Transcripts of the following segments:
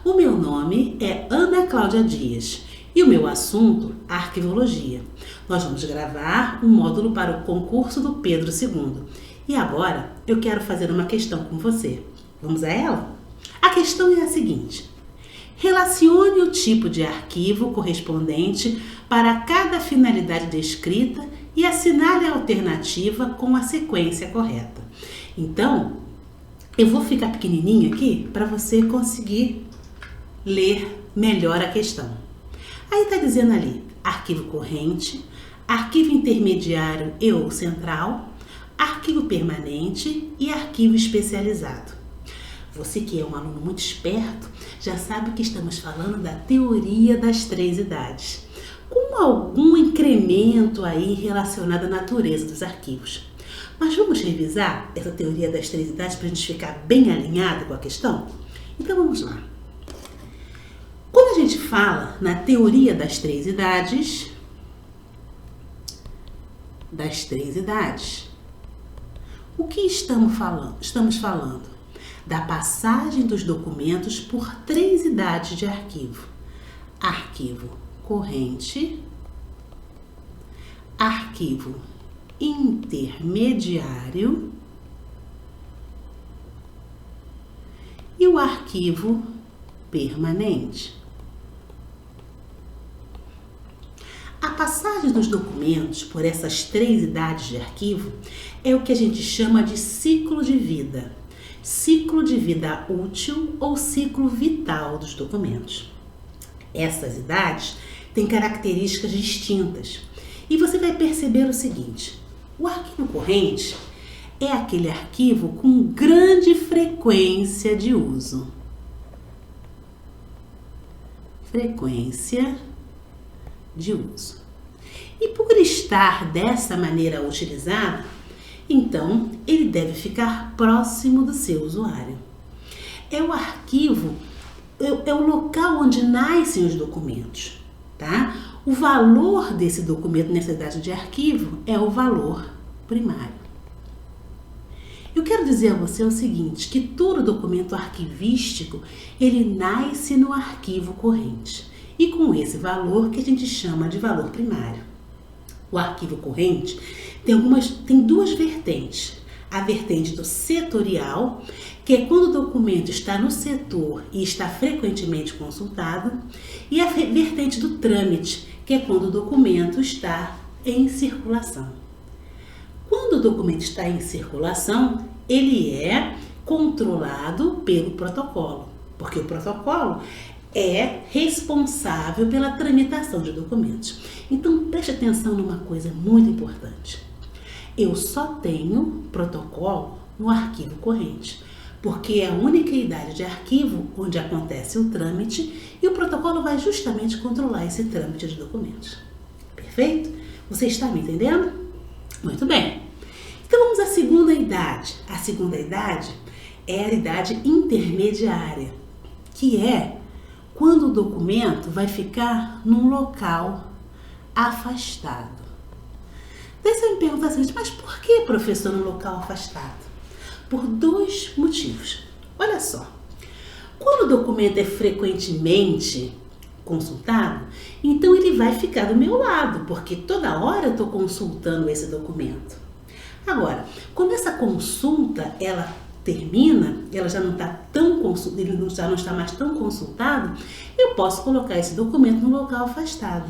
O meu nome é Ana Cláudia Dias e o meu assunto, arquivologia. Nós vamos gravar um módulo para o concurso do Pedro II. E agora eu quero fazer uma questão com você. Vamos a ela? A questão é a seguinte: relacione o tipo de arquivo correspondente para cada finalidade descrita e assinale a alternativa com a sequência correta. Então, eu vou ficar pequenininho aqui para você conseguir ler melhor a questão. Aí está dizendo ali, arquivo corrente, arquivo intermediário e ou central, arquivo permanente e arquivo especializado. Você que é um aluno muito esperto, já sabe que estamos falando da teoria das 3 idades, com algum incremento aí relacionado à natureza dos arquivos. Mas vamos revisar essa teoria das 3 idades para a gente ficar bem alinhado com a questão? Então vamos lá. Quando a gente fala na teoria das 3 idades, o que estamos falando? Estamos falando da passagem dos documentos por 3 idades de arquivo: arquivo corrente, arquivo intermediário e o arquivo permanente. A passagem dos documentos por essas 3 idades de arquivo é o que a gente chama de ciclo de vida. Ciclo de vida útil ou ciclo vital dos documentos. Essas idades têm características distintas e você vai perceber o seguinte: o arquivo corrente é aquele arquivo com grande frequência de uso. Frequência de uso. E por estar dessa maneira utilizado, então ele deve ficar próximo do seu usuário. É o arquivo, é o local onde nascem os documentos, tá? O valor desse documento nessa idade de arquivo é o valor primário. Eu quero dizer a você o seguinte, que todo documento arquivístico, ele nasce no arquivo corrente e com esse valor que a gente chama de valor primário. O arquivo corrente tem 2 vertentes. A vertente do setorial, que é quando o documento está no setor e está frequentemente consultado, e a vertente do trâmite, que é quando o documento está em circulação. Quando o documento está em circulação, ele é controlado pelo protocolo, porque o protocolo é responsável pela tramitação de documentos. Então, preste atenção numa coisa muito importante. Eu só tenho protocolo no arquivo corrente, porque é a única idade de arquivo onde acontece o trâmite e o protocolo vai justamente controlar esse trâmite de documentos. Perfeito? Você está me entendendo? Muito bem. Então vamos à segunda idade. A segunda idade é a idade intermediária, que é quando o documento vai ficar num local afastado. Daí você me pergunta assim, mas por que, professor, num local afastado? Por 2 motivos. Olha só, quando o documento é frequentemente consultado, então ele vai ficar do meu lado, porque toda hora eu estou consultando esse documento. Agora, quando essa consulta ela termina, ela já não está ele já não está mais tão consultado, eu posso colocar esse documento no local afastado.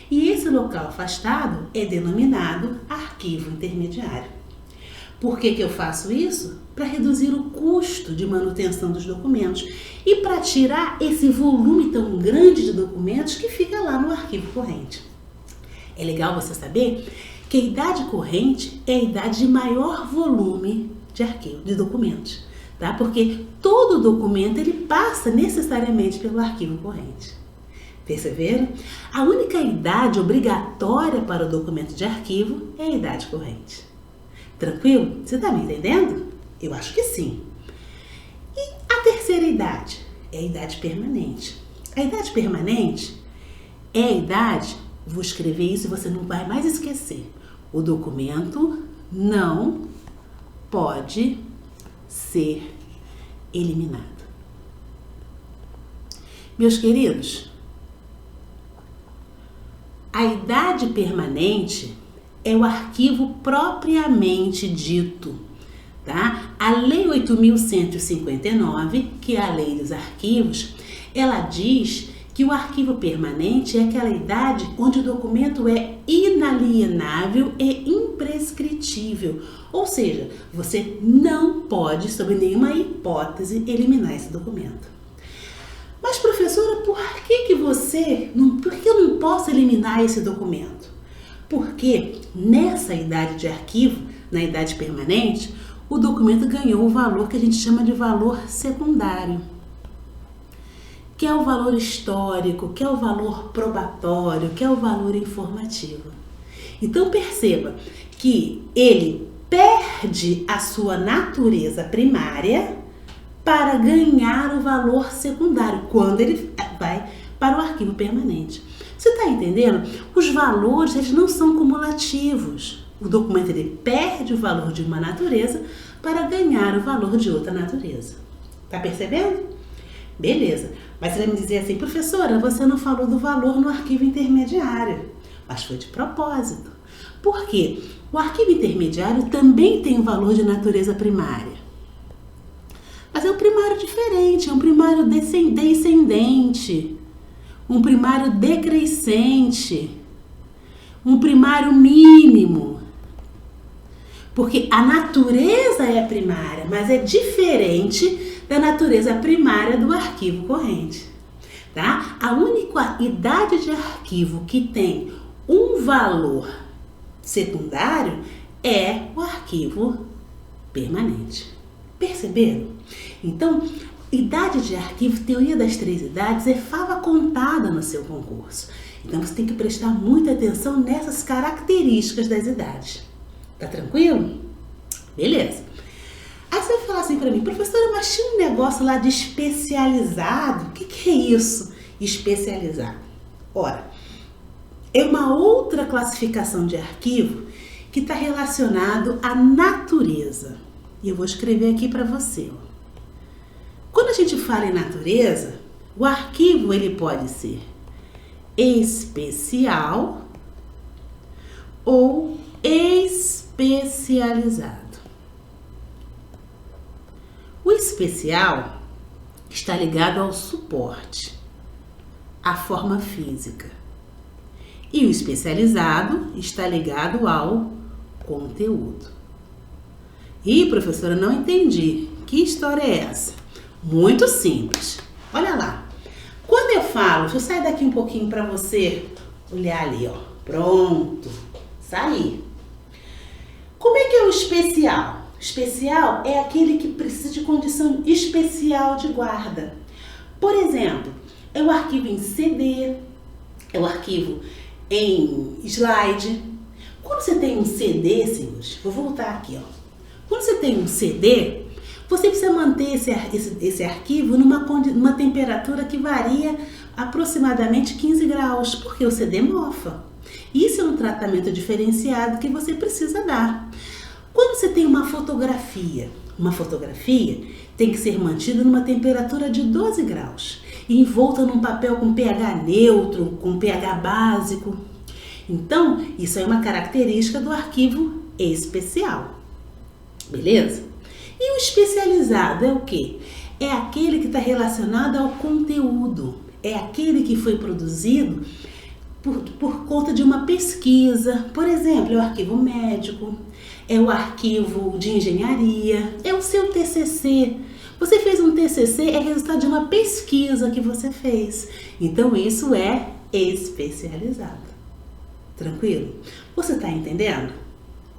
E esse local afastado é denominado arquivo intermediário. Por que eu faço isso? Para reduzir o custo de manutenção dos documentos e para tirar esse volume tão grande de documentos que fica lá no arquivo corrente. É legal você saber que a idade corrente é a idade de maior volume de arquivo, de documentos, tá? Porque todo documento ele passa necessariamente pelo arquivo corrente. Perceberam? A única idade obrigatória para o documento de arquivo é a idade corrente. Tranquilo? Você está me entendendo? Eu acho que sim. E a terceira idade é a idade permanente. A idade permanente é a idade, vou escrever isso e você não vai mais esquecer. O documento não pode ser eliminado. Meus queridos, a idade permanente é o arquivo propriamente dito, tá? A Lei 8.159, que é a Lei dos Arquivos, ela diz que o arquivo permanente é aquela idade onde o documento é inalienável e imprescritível. Ou seja, você não pode, sob nenhuma hipótese, eliminar esse documento. Mas, professora, por que eu não posso eliminar esse documento? Porque nessa idade de arquivo, na idade permanente, o documento ganhou o valor que a gente chama de valor secundário, que é o valor histórico, que é o valor probatório, que é o valor informativo. Então perceba que ele perde a sua natureza primária para ganhar o valor secundário, quando ele vai para o arquivo permanente. Você está entendendo? Os valores, eles não são cumulativos. O documento ele perde o valor de uma natureza para ganhar o valor de outra natureza. Tá percebendo? Beleza. Mas você vai me dizer assim, professora, você não falou do valor no arquivo intermediário. Mas foi de propósito. Por quê? O arquivo intermediário também tem um valor de natureza primária. Mas é um primário diferente, é um primário descendente, um primário decrescente, um primário mínimo. Porque a natureza é primária, mas é diferente da natureza primária do arquivo corrente. Tá? A única idade de arquivo que tem um valor secundário é o arquivo permanente. Perceberam? Então, idade de arquivo, teoria das 3 idades, é fava contada no seu concurso. Então, você tem que prestar muita atenção nessas características das idades. Tá tranquilo? Beleza. Aí você vai falar assim pra mim, professora, mas tinha um negócio lá de especializado. O que é isso? Especializado. Ora, é uma outra classificação de arquivo que está relacionado à natureza. E eu vou escrever aqui para você. Quando a gente fala em natureza, o arquivo ele pode ser especial ou especializado. O especial está ligado ao suporte, à forma física. E o especializado está ligado ao conteúdo. Ih, professora, não entendi. Que história é essa? Muito simples. Olha lá. Quando eu falo, deixa eu sair daqui um pouquinho para você olhar ali, ó. Pronto. Saí. Como é que é o especial? Especial é aquele que precisa de condição especial de guarda. Por exemplo, é o arquivo em CD, é o arquivo em slide. Quando você tem um CD, senhores, vou voltar aqui, ó. Quando você tem um CD, você precisa manter esse arquivo numa temperatura que varia aproximadamente 15 graus, porque o CD mofa. Isso é um tratamento diferenciado que você precisa dar. Quando você tem uma fotografia tem que ser mantida numa temperatura de 12 graus, envolta num papel com pH neutro, com pH básico. Então, isso é uma característica do arquivo especial. Beleza? E o especializado é o quê? É aquele que está relacionado ao conteúdo. É aquele que foi produzido por conta de uma pesquisa. Por exemplo, é o arquivo médico, é o arquivo de engenharia, é o seu TCC. Você fez um TCC, é resultado de uma pesquisa que você fez. Então, isso é especializado. Tranquilo? Você está entendendo?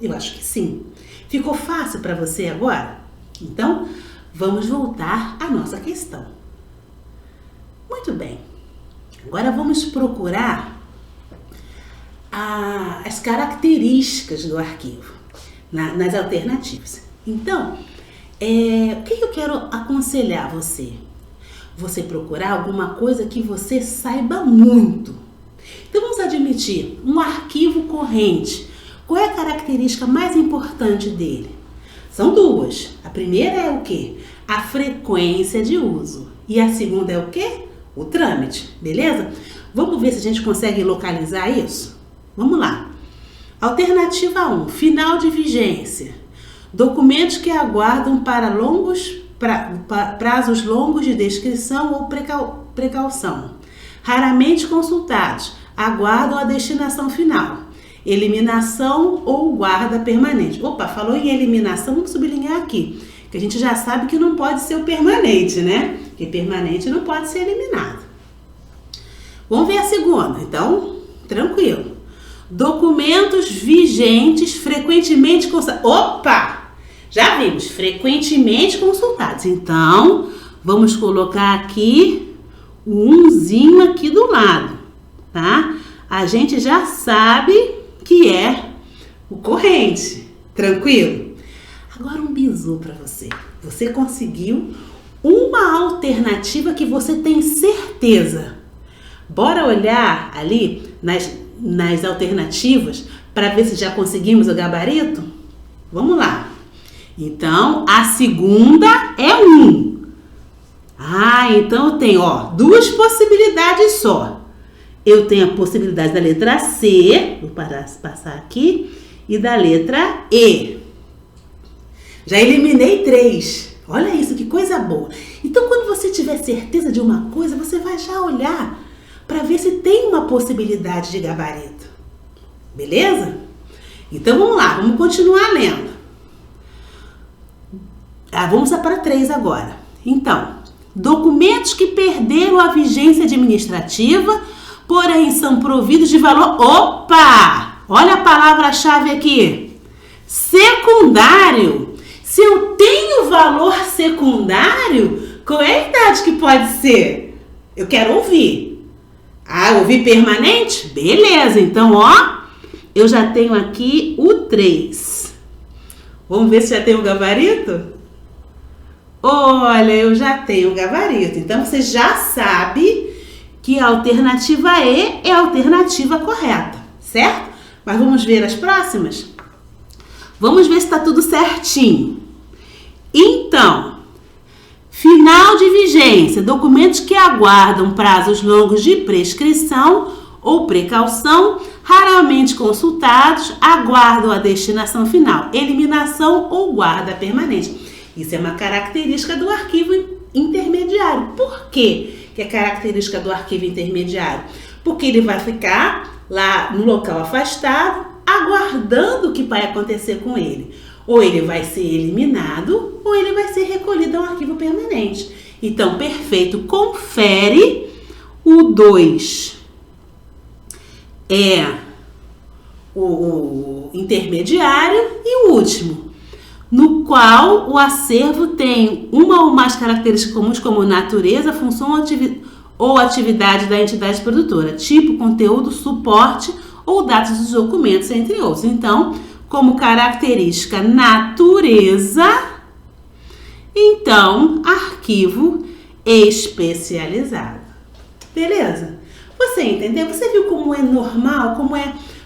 Eu acho que sim. Ficou fácil para você agora? Então, vamos voltar à nossa questão. Muito bem. Agora vamos procurar as características do arquivo nas alternativas. Então, o que eu quero aconselhar você? Você procurar alguma coisa que você saiba muito. Então, vamos admitir um arquivo corrente. Qual é a característica mais importante dele? São duas. A primeira é o quê? A frequência de uso. E a segunda é o quê? o trâmite, beleza? Vamos ver se a gente consegue localizar isso? Vamos lá. Alternativa 1, final de vigência. Documentos que aguardam para prazos longos de descrição ou precaução. Raramente consultados, aguardam a destinação final. Eliminação ou guarda permanente. Opa, falou em eliminação, vamos sublinhar aqui, que a gente já sabe que não pode ser o permanente, né? Que permanente não pode ser eliminado. Vamos ver a segunda, então, tranquilo. Documentos vigentes frequentemente consultados. Opa! Já vimos, frequentemente consultados. Então, vamos colocar aqui umzinho aqui do lado, tá? A gente já sabe que é o corrente, tranquilo? Agora um bizu para você. Você conseguiu uma alternativa que você tem certeza. Bora olhar ali nas alternativas para ver se já conseguimos o gabarito? Vamos lá. Então, a segunda é 1. Então eu tenho, duas possibilidades só. Eu tenho a possibilidade da letra C, vou passar aqui, e da letra E. Já eliminei 3. Olha isso, que coisa boa. Então, quando você tiver certeza de uma coisa, você vai já olhar para ver se tem uma possibilidade de gabarito. Beleza? Então, vamos lá, vamos continuar lendo. Vamos para 3 agora. Então, documentos que perderam a vigência administrativa, porém são providos de valor... Opa! Olha a palavra-chave aqui. Secundário. Se eu tenho valor secundário, qual é a idade que pode ser? Eu quero ouvir. Ouvir permanente? Beleza, então, eu já tenho aqui o 3. Vamos ver se já tem o gabarito? Olha, eu já tenho o gabarito. Então, você já sabe que a alternativa E é a alternativa correta, certo? Mas vamos ver as próximas? Vamos ver se está tudo certinho. Então, final de vigência, documentos que aguardam prazos longos de prescrição ou precaução, raramente consultados, aguardam a destinação final, eliminação ou guarda permanente. Isso é uma característica do arquivo intermediário. Por quê que é característica do arquivo intermediário? Porque ele vai ficar lá no local afastado, aguardando o que vai acontecer com ele. Ou ele vai ser eliminado, ou ele vai ser recolhido a um arquivo permanente. Então, perfeito. Confere. O 2 é o intermediário e o último, no qual o acervo tem uma ou mais características comuns como natureza, função ou atividade da entidade produtora, tipo, conteúdo, suporte ou dados dos documentos, entre outros. Então, como característica natureza, então, arquivo especializado. Beleza? Você entendeu? Você viu como é normal,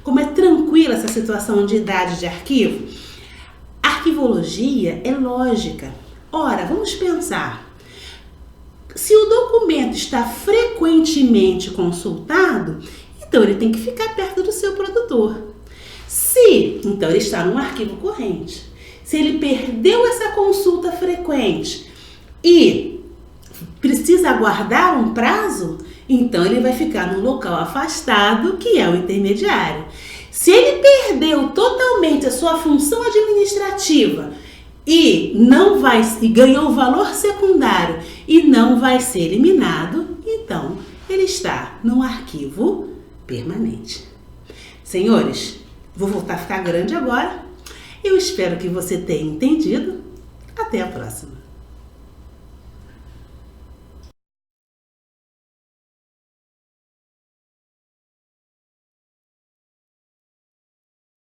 como é tranquila essa situação de idade de arquivo? Arquivologia é lógica. Ora, vamos pensar. Se o documento está frequentemente consultado, então ele tem que ficar perto do seu produtor. Se, então, ele está num arquivo corrente. Se ele perdeu essa consulta frequente e precisa aguardar um prazo, então ele vai ficar num local afastado, que é o intermediário. Se ele perdeu totalmente a sua função administrativa e ganhou valor secundário e não vai ser eliminado, então ele está no arquivo permanente. Senhores, vou voltar a ficar grande agora. Eu espero que você tenha entendido. Até a próxima.